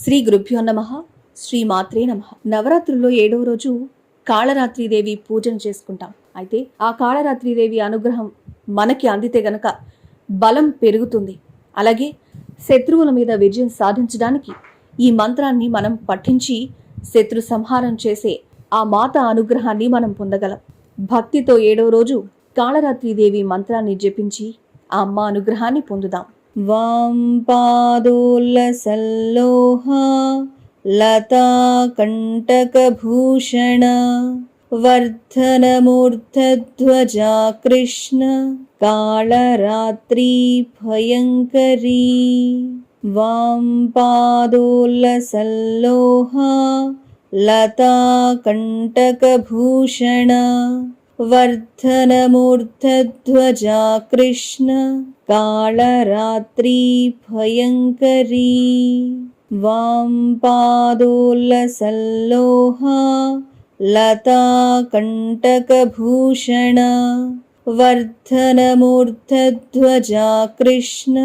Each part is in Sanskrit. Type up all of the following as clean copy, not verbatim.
శ్రీ గురుభ్యో నమః. శ్రీ మాత్రే నమః. నవరాత్రుల్లో 7వ రోజు కాళరాత్రీదేవి పూజను చేసుకుంటాం. అయితే ఆ కాళరాత్రీదేవి అనుగ్రహం మనకి అందితే గనక బలం పెరుగుతుంది. అలాగే శత్రువుల మీద విజయం సాధించడానికి ఈ మంత్రాన్ని మనం పఠించి శత్రు సంహారం చేసే ఆ మాత అనుగ్రహాన్ని మనం పొందగలం. భక్తితో 7వ రోజు కాళరాత్రీదేవి మంత్రాన్ని జపించి ఆ అమ్మ అనుగ్రహాన్ని పొందుదాం. వాం పాదోల్లసల్లోహ లతా కంటకభూషణ వర్ధనమూర్ధధ్వజా కృష్ణ కాళరాత్రీ భయంకరీ. వాం పాదోల్లసల్లోహ లతా కంటకభూషణ వర్ధనమూర్ధధ్వజా కృష్ణ కాళరాత్రీ భయంకరీ. వాం పాదోల్లసల్లోహ లతా కంటకభూషణ వర్ధనమూర్ధధ్వజా కృష్ణ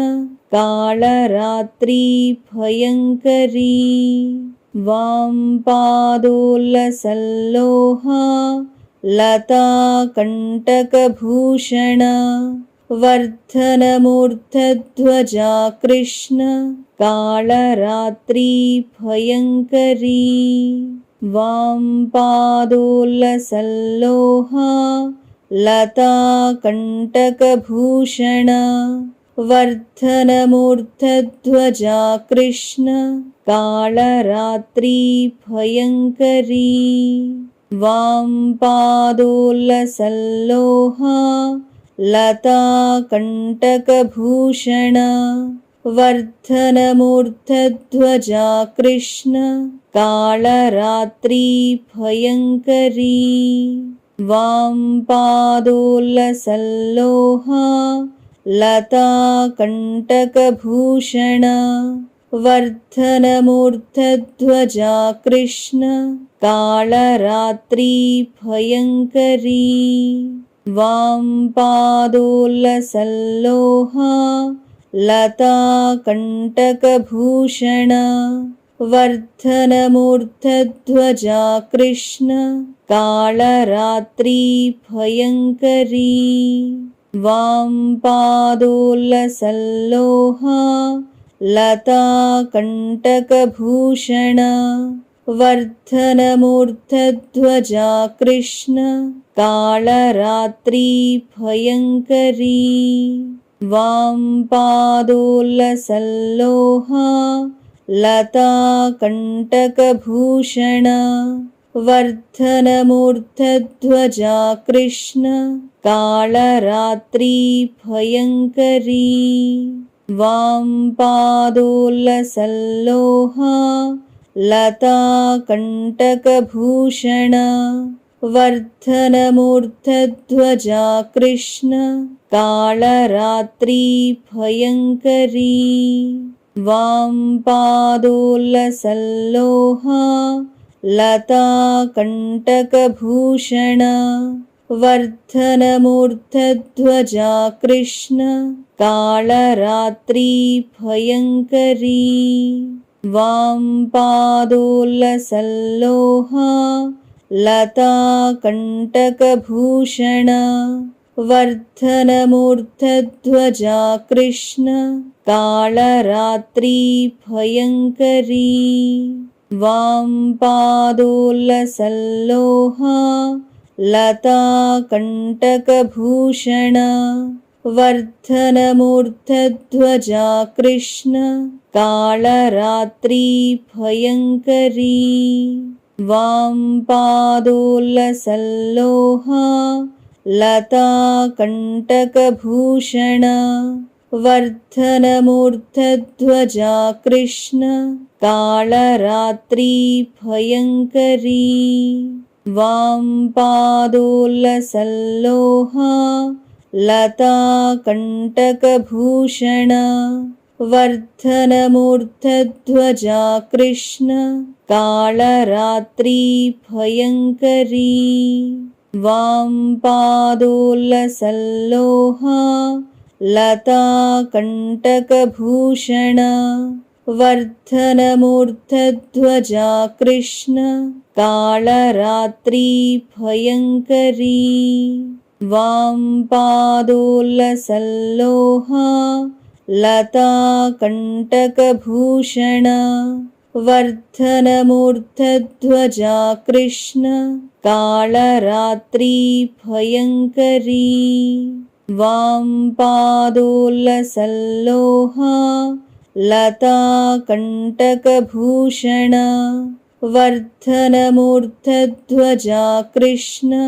కాళరాత్రీ భయంకరీ. వాం పాదోల్లసల్లోహ లతా కంటకభూషణ వర్ధనమూర్ధధ్వజా కృష్ణ కాళరాత్రీ భయంకరీ. వాం పాదోల్లసల్లోహ లతా కంటకభూషణ వర్ధనమూర్ధధ్వజా కృష్ణ కాళరాత్రీ భయంకరీ. వాం పాదోల్లసల్లోహ లతా కంటకభూషణ వర్ధనమూర్ధధ్వజా కృష్ణ కాళరాత్రీ భయంకరీ. వాం పాదోల్లసల్లోహ లతా కంటకభూషణ వర్ధనమూర్ధధ్వజా కృష్ణ కాళరాత్రీ భయంకరీ. వాం పాదోల్లసల్లోహ లతా కంటకభూషణ వర్ధనమూర్ధధ్వజా కృష్ణ కాళరాత్రీ భయంకరీ. వాం పాదోల్లసల్లోహ లతా కంటకభూషణ వర్ధనమూర్ధధ్వజా కృష్ణ కాళరాత్రీ భయంకరీ. వాం పాదోల్లసల్లోహ లతా కంటకభూషణ వర్ధనమూర్ధధ్వజా కృష్ణ కాళరాత్రీ భయంకరీ. వాం పాదోల్లసల్లోహ లతా కంటకభూషణ వర్ధనమూర్ధధ్వజా కృష్ణ కాళరాత్రీ భయంకరీ. వాం పాదోల్లసల్లోహ లతా కంటకభూషణ వర్ధనమూర్ధధ్వజా కృష్ణ కాళరాత్రీ భయంకరీ. వాం పాదోల్లసల్లోహ లతా కంటకభూషణ వర్ధనమూర్ధధ్వజా కృష్ణ కాళరాత్రీ భయంకరీ. వాం పాదోల్లసల్లోహ లతా కంటకభూషణ వర్ధనమూర్ధధ్వజా కృష్ణ కాళరాత్రీ భయంకరీ. వాం పాదోల్లసల్లోహ లతా కంటకభూషణ వర్ధనమూర్ధధ్వజా కృష్ణ కాళరాత్రీ భయంకరీ. వాం పాదోల్లసల్లోహ లతా కంటకభూషణ వర్ధనమూర్ధధ్వజా కృష్ణ కాళరాత్రీ భయంకరీ. వాం పాదోల్లసల్లోహ లతా కంటకభూషణ वर्धनमूर्धध्वजा कृष्ण कालरात्रि भयङ्करी वामपादोल्लसल्लोहा लता कण्टकभूषण वर्धनमूर्धध्वजा कृष्ण कालरात्रि भयङ्करी वामपादोल्लसल्लोहा लता कण्टकभूषण वर्धनमूर्धध्वजा कृष्ण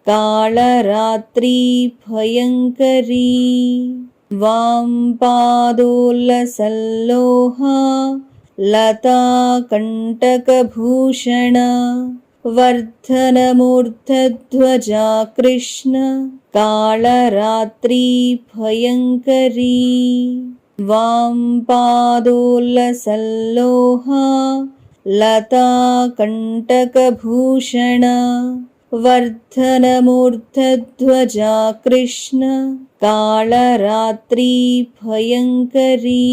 कालरात्रि भयङ्करी वामपादोल्लसल्लोहा लता कण्टकभूषण वर्धनमूर्धध्वजा कृष्ण कालरात्रि भयङ्करी वामपादोल्लसल्लोहा लता कण्टकभूषण वर्धनमूर्धध्वजा कृष्ण कालरात्रि भयङ्करी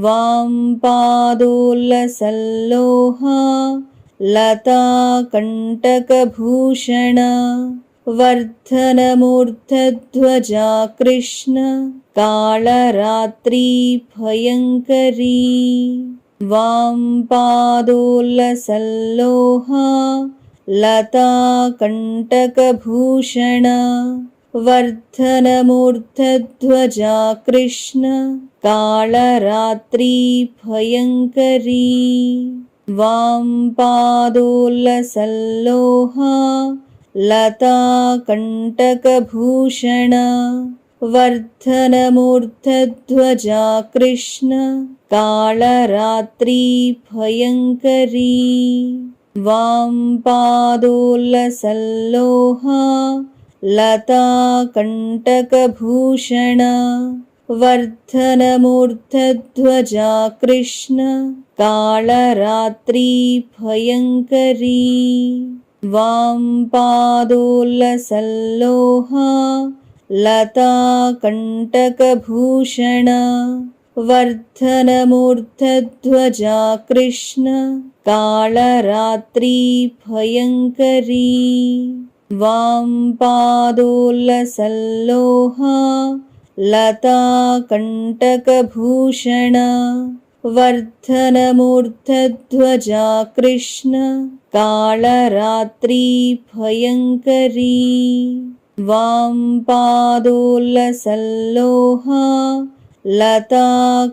वामपादोल्लसल्लोहा लता कण्टकभूषण वर्धनमूर्धध्वजा कृष्ण कालरात्रि भयङ्करी वामपादोल्लसल्लोहा लता कण्टकभूषण वर्धनमूर्धध्वजा कृष्ण कालरात्रि भयङ्करी वामपादोल्लसल्लोहा लता कण्टकभूषण वर्धनमूर्धध्वजा कृष्ण कालरात्रि भयङ्करी वामपादोल्लसल्लोहा लता कण्टकभूषण वर्धनमूर्धध्वजा कृष्ण कालरात्रि भयङ्करी वामपादोल्लसल्लोहा लता कण्टकभूषण वर्धनमूर्धध्वजा कृष्ण कालरात्रि भयङ्करी वामपादोल्लसल्लोहा लता कण्टकभूषण वर्धनमूर्धध्वजा कृष्ण कालरात्रि भयङ्करी वामपादोल्लसल्लोहा लता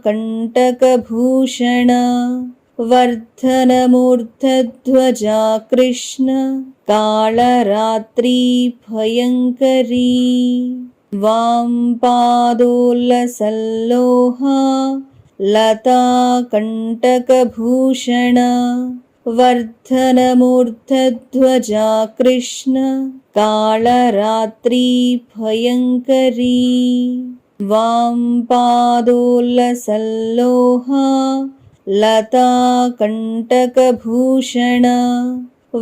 कण्टकभूषण वर्धनमूर्धध्वजा कृष्ण कालरात्रि भयङ्करी वामपादोल्लसल्लोहा लता कण्टकभूषण वर्धनमूर्धध्वजा कृष्ण कालरात्रि भयङ्करी वामपादोल्लसल्लोहा लता कण्टकभूषण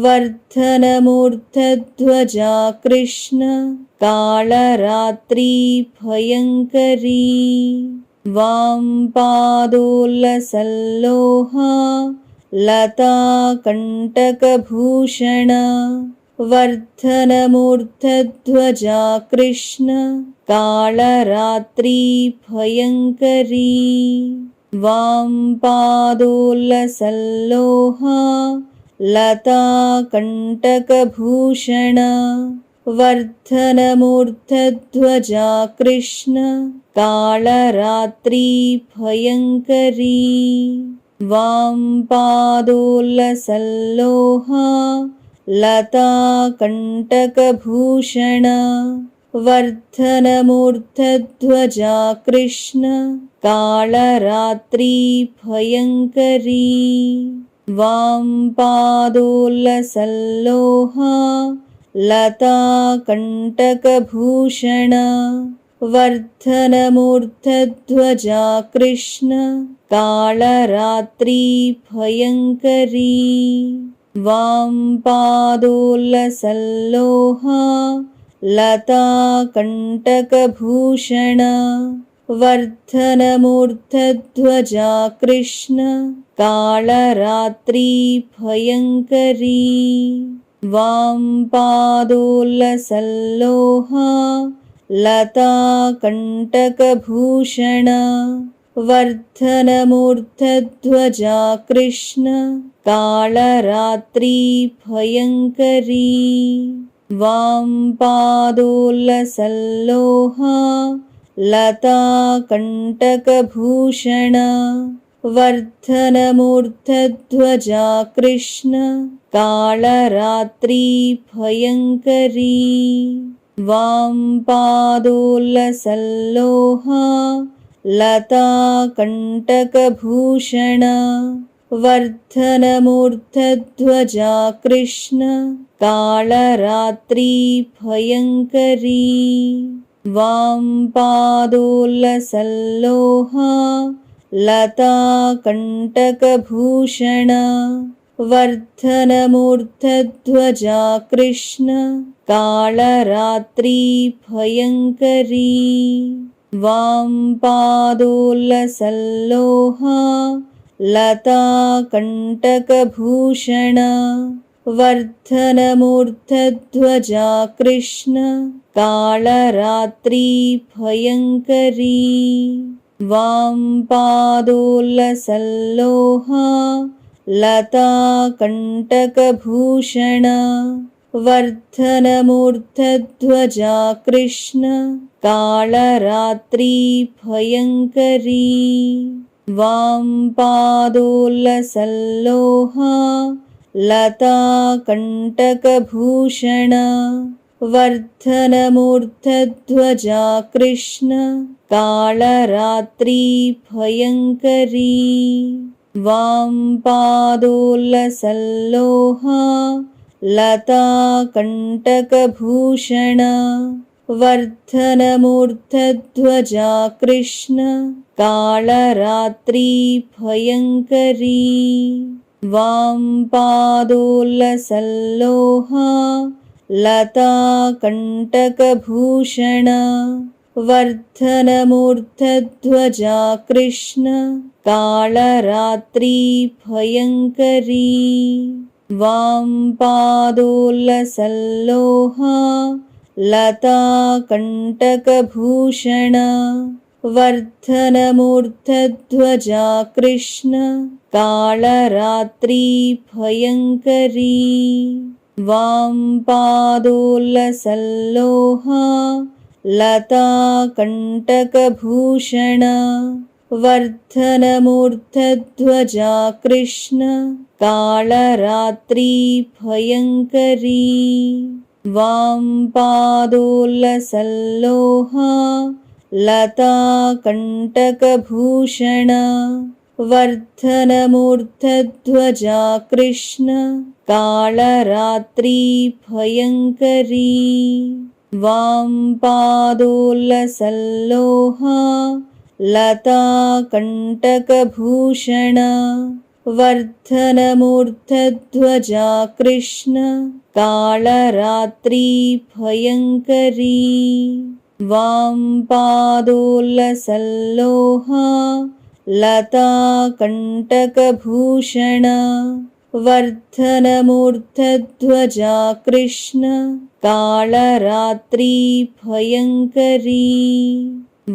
वर्धनमूर्धध्वजा कृष्ण कालरात्रि भयङ्करी वामपादोल्लसल्लोहा लता कण्टकभूषण वर्धनमूर्धध्वजा कृष्ण कालरात्रि भयङ्करी वामपादोल्लसल्लोहा लता कण्टकभूषण वर्धनमूर्धध्वजा कृष्ण कालरात्रि भयङ्करी वामपादोल्लसल्लोहा लता कण्टकभूषण वर्धनमूर्धध्वजा कृष्ण कालरात्रि भयङ्करी वामपादोल्लसल्लोहा लता कण्टकभूषण वर्धनमूर्धध्वजा कृष्ण कालरात्रि भयङ्करी वामपादोल्लसल्लोहा लता कण्टकभूषण वर्धनमूर्धध्वजा कृष्ण कालरात्रि भयङ्करी वामपादोल्लसल्लोहा लता कण्टकभूषण वर्धनमूर्धध्वजा कृष्ण कालरात्रि भयङ्करी वामपादोल्लसल्लोहा लता कण्टकभूषण वर्धनमूर्धध्वजा कृष्ण कालरात्रि भयङ्करी वामपादोल्लसल्लोहा लता कण्टकभूषण वर्धनमूर्धध्वजा कृष्ण कालरात्रि भयङ्करी वामपादोल्लसल्लोहा लता कण्टकभूषण वर्धनमूर्धध्वजा कृष्ण कालरात्रि भयङ्करी वामपादोल्लसल्लोहा लता कण्टकभूषण वर्धनमूर्धध्वजा कृष्ण कालरात्रि भयङ्करी वामपादोल्लसल्लोहा लता कण्टकभूषण वर्धनमूर्धध्वजा कृष्ण कालरात्रि भयङ्करी वामपादोल्लसल्लोहा लता कण्टकभूषण वर्धनमूर्धध्वजा कृष्ण कालरात्रि भयङ्करी वामपादोल्लसल्लोहा लता कण्टकभूषण वर्धनमूर्धध्वजा कृष्ण कालरात्रि भयङ्करी वामपादोल्लसल्लोहा लता कण्टकभूषण वर्धनमूर्धध्वजा कृष्ण कालरात्रि भयङ्करी वामपादोल्लसल्लोहा लता कण्टकभूषण वर्धनमूर्धध्वजा कृष्ण कालरात्रि भयङ्करी वामपादोल्लसल्लोहा लता कण्टकभूषण वर्धनमूर्धध्वजा कृष्ण कालरात्रि भयङ्करी वामपादोल्लसल्लोहा लता कण्टकभूषण वर्धनमूर्धध्वजा कृष्ण कालरात्रि भयङ्करी वामपादोल्लसल्लोहा लता कण्टकभूषण वर्धनमूर्धध्वजा कृष्ण कालरात्रि भयङ्करी वामपादोल्लसल्लोहा लता कण्टकभूषण वर्धनमूर्धध्वजा कृष्ण कालरात्रि भयङ्करी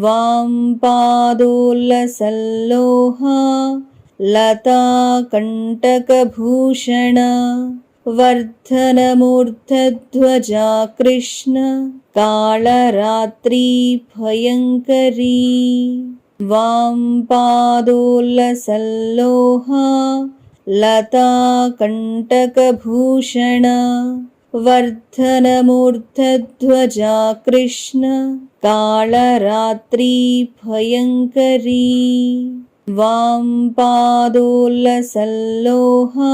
वामपादोल्लसल्लोहा लता कण्टकभूषण वर्धनमूर्धध्वजा कृष्ण कालरात्रि भयङ्करी वामपादोल्लसल्लोहा लता कण्टकभूषण वर्धनमूर्धध्वजा कृष्ण कालरात्रि भयङ्करी वामपादोल्लसल्लोहा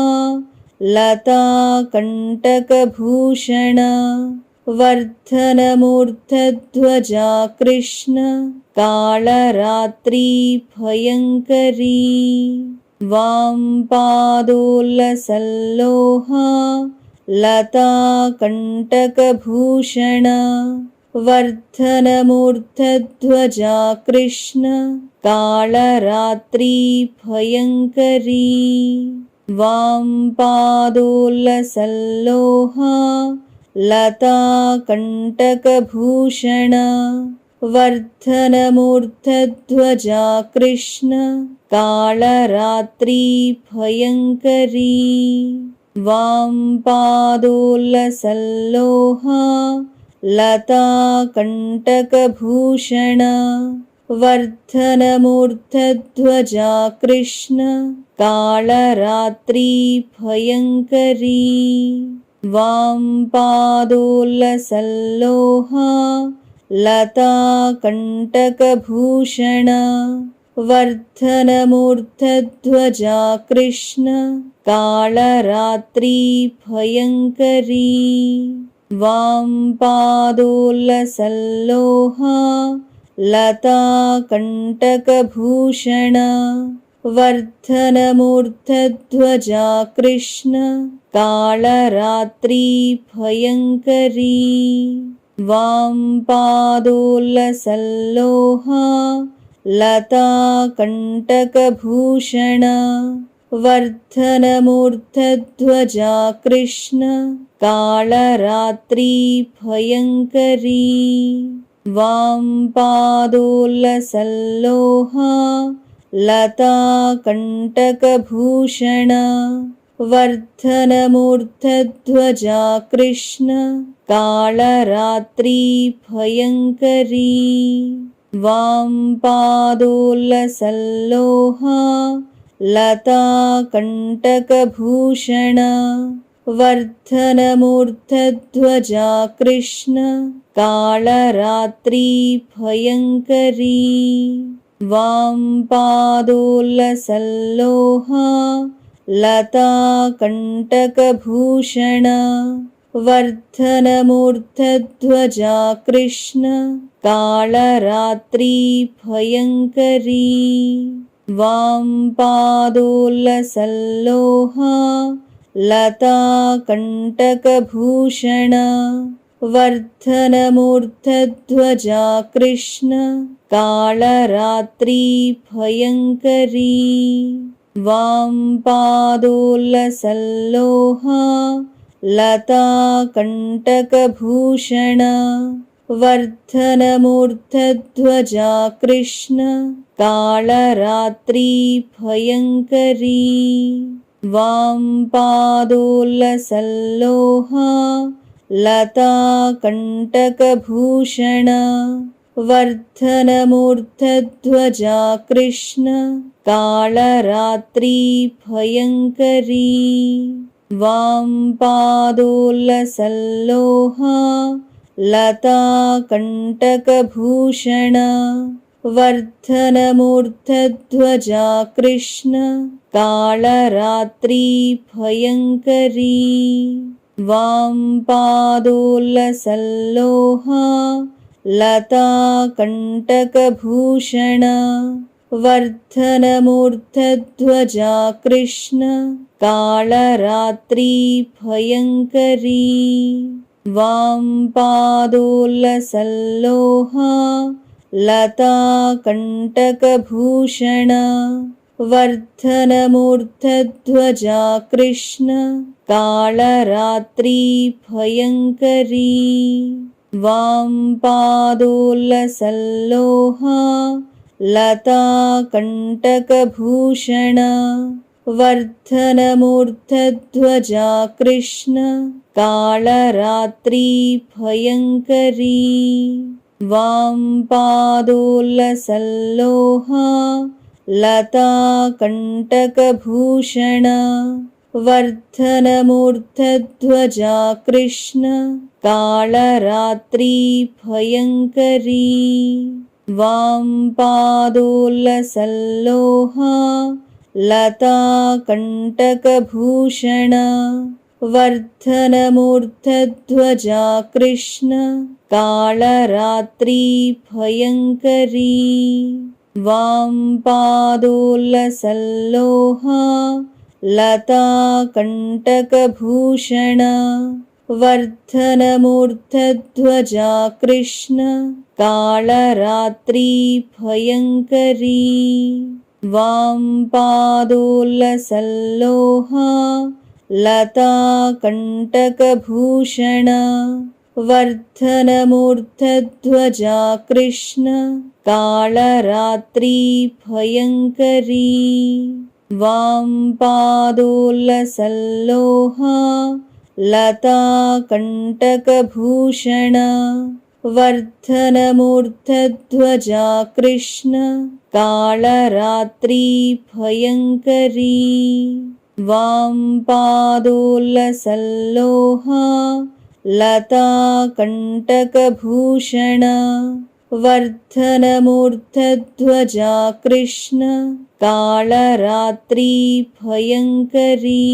लता कण्टकभूषण वर्धनमूर्धध्वजा कृष्ण कालरात्रि भयङ्करी वामपादोल्लसल्लोहा लता कण्टकभूषण वर्धनमूर्धध्वजा कृष्ण कालरात्रि भयङ्करी वामपादोल्लसल्लोहा लता कण्टकभूषण वर्धनमूर्धध्वजा कृष्ण कालरात्रि भयङ्करी वामपादोल्लसल्लोहा लता कण्टकभूषण वर्धनमूर्धध्वजा कृष्ण कालरात्रि भयङ्करी वामपादोल्लसल्लोहा लता कण्टकभूषण वर्धनमूर्धध्वजा कृष्ण कालरात्रि भयङ्करी वामपादोल्लसल्लोहा लता कण्टकभूषण वर्धनमूर्धध्वजा कृष्ण कालरात्रि भयङ्करी वामपादोल्लसल्लोहा लता कण्टकभूषण वर्धनमूर्धध्वजा कृष्ण कालरात्रि भयङ्करी वामपादोल्लसल्लोहा लता कण्टकभूषण वर्धनमूर्धध्वजा कृष्ण कालरात्रि भयङ्करी वामपादोल्लसल्लोहा लता कण्टकभूषण वर्धनमूर्धध्वजा कृष्ण कालरात्रि भयङ्करी वामपादोल्लसल्लोहा लता कण्टकभूषण वर्धनमूर्धध्वजा कृष्ण कालरात्रि भयङ्करी वामपादोल्लसल्लोहा लता कण्टकभूषण वर्धनमूर्धध्वजा कृष्ण कालरात्रि भयङ्करी वामपादोल्लसल्लोहा लता कण्टकभूषण वर्धनमूर्धध्वजा कृष्ण कालरात्रि भयङ्करी वामपादोल्लसल्लोहा लता कण्टकभूषण वर्धनमूर्धध्वजा कृष्ण कालरात्रि भयङ्करी वामपादोल्लसल्लोहा लता कण्टकभूषण वर्धनमूर्धध्वजा कृष्ण कालरात्रि भयङ्करी वामपादोल्लसल्लोहा लता कण्टकभूषण वर्धनमूर्धध्वजा कृष्ण कालरात्रि भयङ्करी वामपादोल्लसल्लोहा लता कण्टकभूषण वर्धनमूर्धध्वजा कृष्ण कालरात्रि भयङ्करी वामपादोल्लसल्लोहा लता कण्टकभूषण वर्धनमूर्धध्वजा कृष्ण कालरात्रि भयङ्करी वामपादोल्लसल्लोहा लता कण्टकभूषण वर्धनमूर्धध्वजा कृष्ण कालरात्रि भयङ्करी वामपादोल्लसल्लोहा लता कण्टकभूषण वर्धनमूर्धध्वजा कृष्ण कालरात्रि भयङ्करी वामपादोल्लसल्लोहा लता कण्टकभूषण वर्धनमूर्धध्वजा कृष्ण कालरात्रि भयङ्करी वामपादोल्लसल्लोहा लता कण्टकभूषण वर्धनमूर्धध्वजा कृष्ण कालरात्रि भयङ्करी वामपादोल्लसल्लोहा लता कण्टकभूषण वर्धनमूर्धध्वजा कृष्ण कालरात्रि भयङ्करी वामपादोल्लसल्लोहा लता कण्टकभूषण वर्धनमूर्धध्वजा कृष्ण कालरात्रि भयङ्करी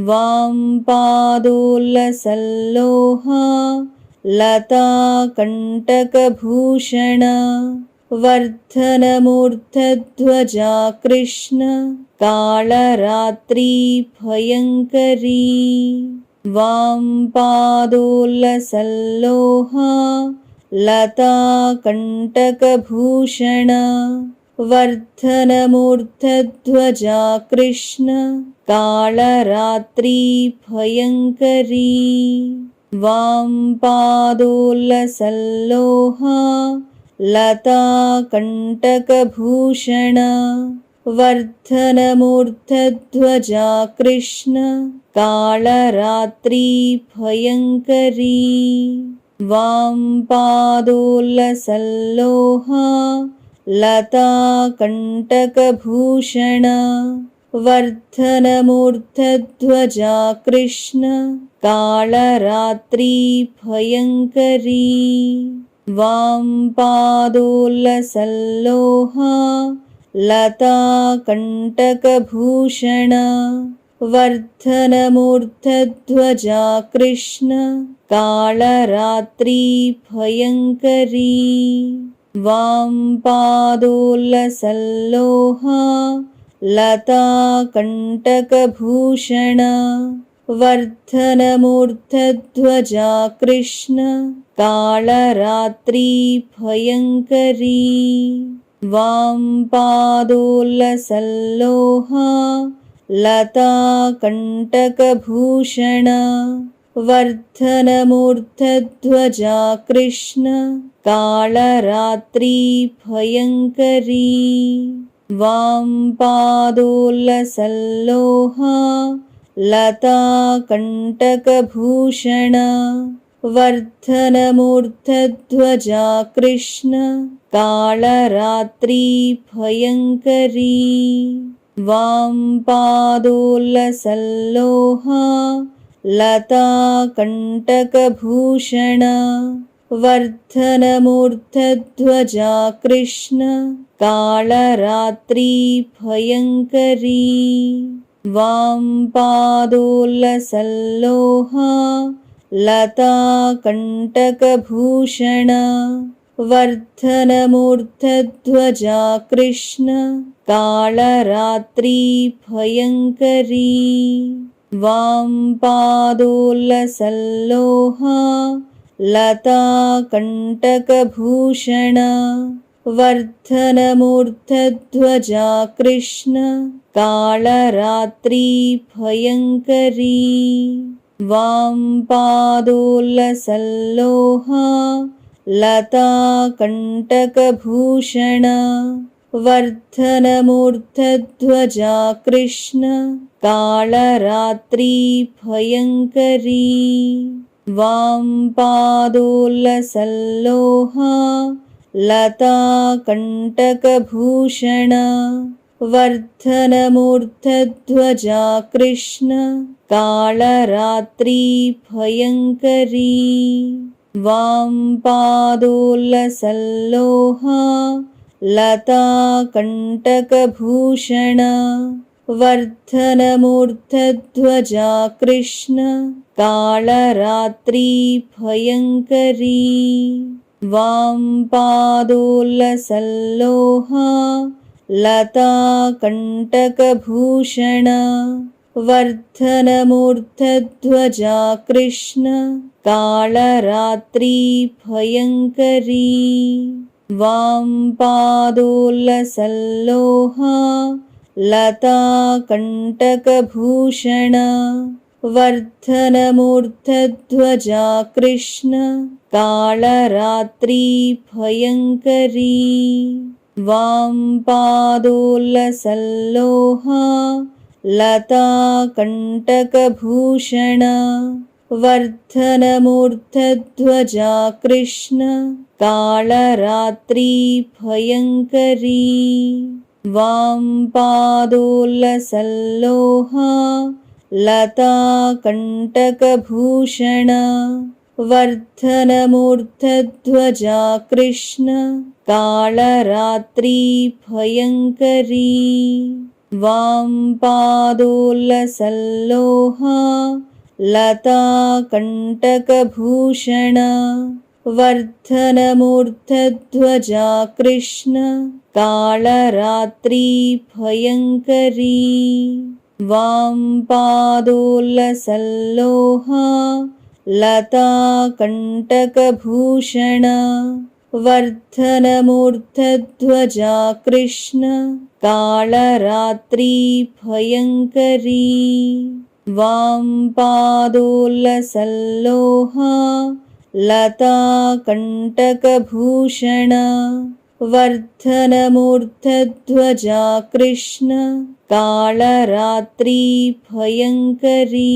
वामपादोल्लसल्लोहा लता कण्टकभूषण वर्धनमूर्धध्वजा कृष्ण कालरात्रि भयङ्करी वामपादोल्लसल्लोहा लता कण्टकभूषण वर्धनमूर्धध्वजा कृष्ण कालरात्रि भयङ्करी वामपादोल्लसल्लोहा लता कण्टकभूषण वर्धनमूर्धध्वजा कृष्ण कालरात्रि भयङ्करी वामपादोल्लसल्लोहा लता कण्टकभूषण वर्धनमूर्धध्वजा कृष्ण कालरात्रि भयङ्करी वामपादोल्लसल्लोहा लता कण्टकभूषण वर्धनमूर्धध्वजा कृष्ण कालरात्रि भयङ्करी वामपादोल्लसल्लोहा लता कण्टकभूषण वर्धनमूर्धध्वजा कृष्ण कालरात्रि भयङ्करी वामपादोल्लसल्लोहा लता कण्टकभूषण वर्धनमूर्धध्वजा कृष्ण कालरात्रि भयङ्करी वामपादोल्लसल्लोहा लता कण्टकभूषण वर्धनमूर्धध्वजा कृष्ण कालरात्रि भयङ्करी वामपादोल्लसल्लोहा लता कण्टकभूषण वर्धनमूर्धध्वजा कृष्ण कालरात्रि भयङ्करी वामपादोल्लसल्लोहा लता कण्टकभूषण वर्धनमूर्धध्वजा कृष्ण कालरात्रि भयङ्करी वामपादोल्लसल्लोहा लता कण्टकभूषण वर्धनमूर्धध्वजा कृष्ण कालरात्रि भयङ्करी वामपादोल्लसल्लोहा लता कण्टकभूषण वर्धनमूर्धध्वजा कृष्ण कालरात्रि भयङ्करी वामपादोल्लसल्लोहा लता कण्टकभूषण वर्धनमूर्धध्वजा कृष्ण कालरात्रि भयङ्करी वामपादोल्लसल्लोहा लता कण्टकभूषण वर्धनमूर्धध्वजा कृष्ण कालरात्रि भयङ्करी वामपादोल्लसल्लोहा लता कण्टकभूषण वर्धनमूर्धध्वजा कृष्ण कालरात्रि भयङ्करी वामपादोल्लसल्लोहा लता कण्टकभूषण वर्धनमूर्धध्वजा कृष्ण कालरात्रि भयङ्करी वामपादोल्लसल्लोहा लता कण्टकभूषण वर्धनमूर्धध्वजा कृष्ण कालरात्रि भयङ्करी वामपादोल्लसल्लोहा लता कण्टकभूषण वर्धनमूर्धध्वजा कृष्ण कालरात्रि भयङ्करी वामपादोल्लसल्लोहा लता कण्टकभूषण वर्धनमूर्धध्वजा कृष्ण कालरात्रि भयङ्करी वामपादोल्लसल्लोहा लता कण्टकभूषण वर्धनमूर्धध्वजा कृष्ण कालरात्रि भयङ्करी वामपादोल्लसल्लोहा लता कण्टकभूषण वर्धनमूर्धध्वजा कृष्ण कालरात्रि भयङ्करी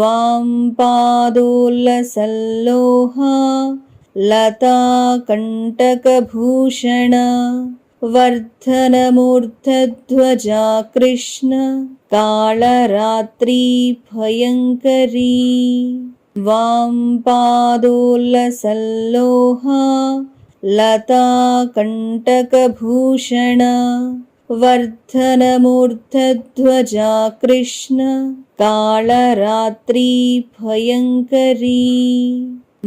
वामपादोल्लसल्लोहा लता कण्टकभूषण वर्धनमूर्धध्वजा कृष्ण कालरात्रि भयङ्करी वामपादोल्लसल्लोहा लता कण्टकभूषण वर्धनमूर्धध्वजा कृष्ण कालरात्रि भयङ्करी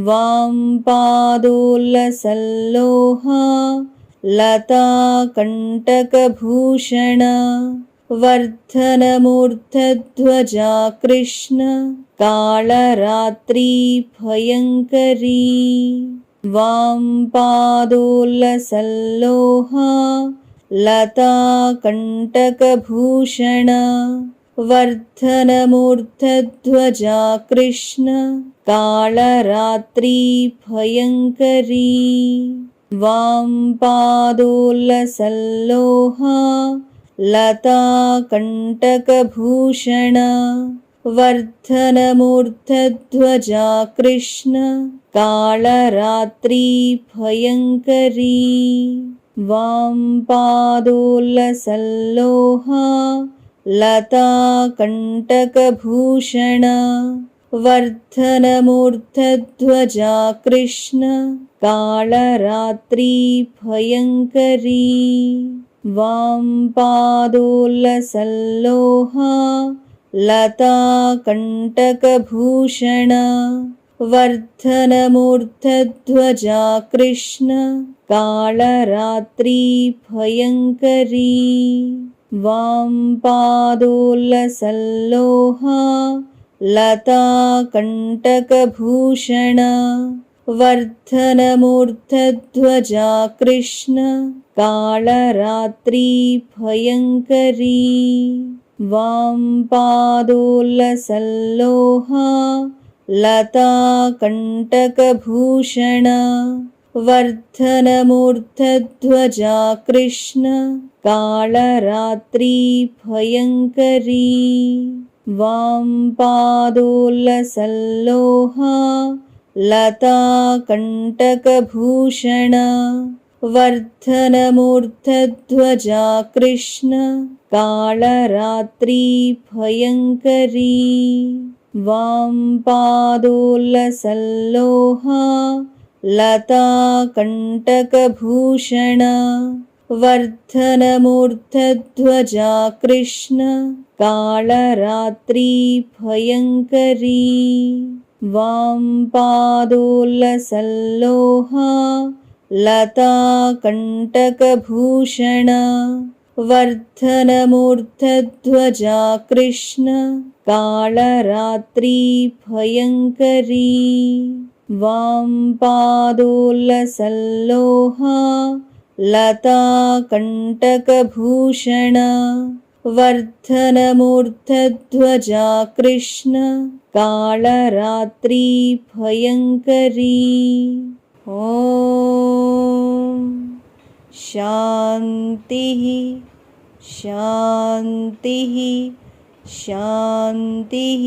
वामपादोल्लसल्लोहा लता कण्टकभूषण वर्धनमूर्धध्वजा कृष्ण कालरात्रि भयङ्करी वामपादोल्लसल्लोहा लता कण्टकभूषण वर्धनमूर्धध्वजा कृष्ण कालरात्रि भयङ्करी वामपादोल्लसल्लोहा लता कण्टकभूषण वर्धनमूर्धध्वजा कृष्ण कालरात्रि भयङ्करी वामपादोल्लसल्लोहा लता कण्टकभूषण वर्धनमूर्धध्वजा कृष्ण कालरात्रि भयङ्करी वामपादोल्लसल्लोहा लता कण्टकभूषण वर्धनमूर्धध्वजा कृष्ण कालरात्रि भयङ्करी वामपादोल्लसल्लोहा लता कण्टकभूषण वर्धनमूर्धध्वजा कृष्ण कालरात्रि भयङ्करी वामपादोल्लसल्लोहा लता कण्टकभूषण वर्धनमूर्धध्वजा कृष्ण कालरात्रि भयङ्करी वामपादोल्लसल्लोहा लता कण्टकभूषण वर्धनमूर्धध्वजा कृष्ण कालरात्रि भयङ्करी वामपादोल्लसल्लोहा लता कण्टकभूषण वर्धनमूर्धध्वजा कृष्ण कालरात्रि भयङ्करी वामपादोल्लसल्लोहा लता कण्टकभूषण वर्धनमूर्धध्वजा कृष्ण कालरात्रि भयङ्करी वामपादोल्लसल्लोहा लता कण्टकभूषण वर्धनमूर्धध्वजा कृष्ण कालरात्रि भयङ्करी ॐ शान्तिः शान्तिः शान्तिः।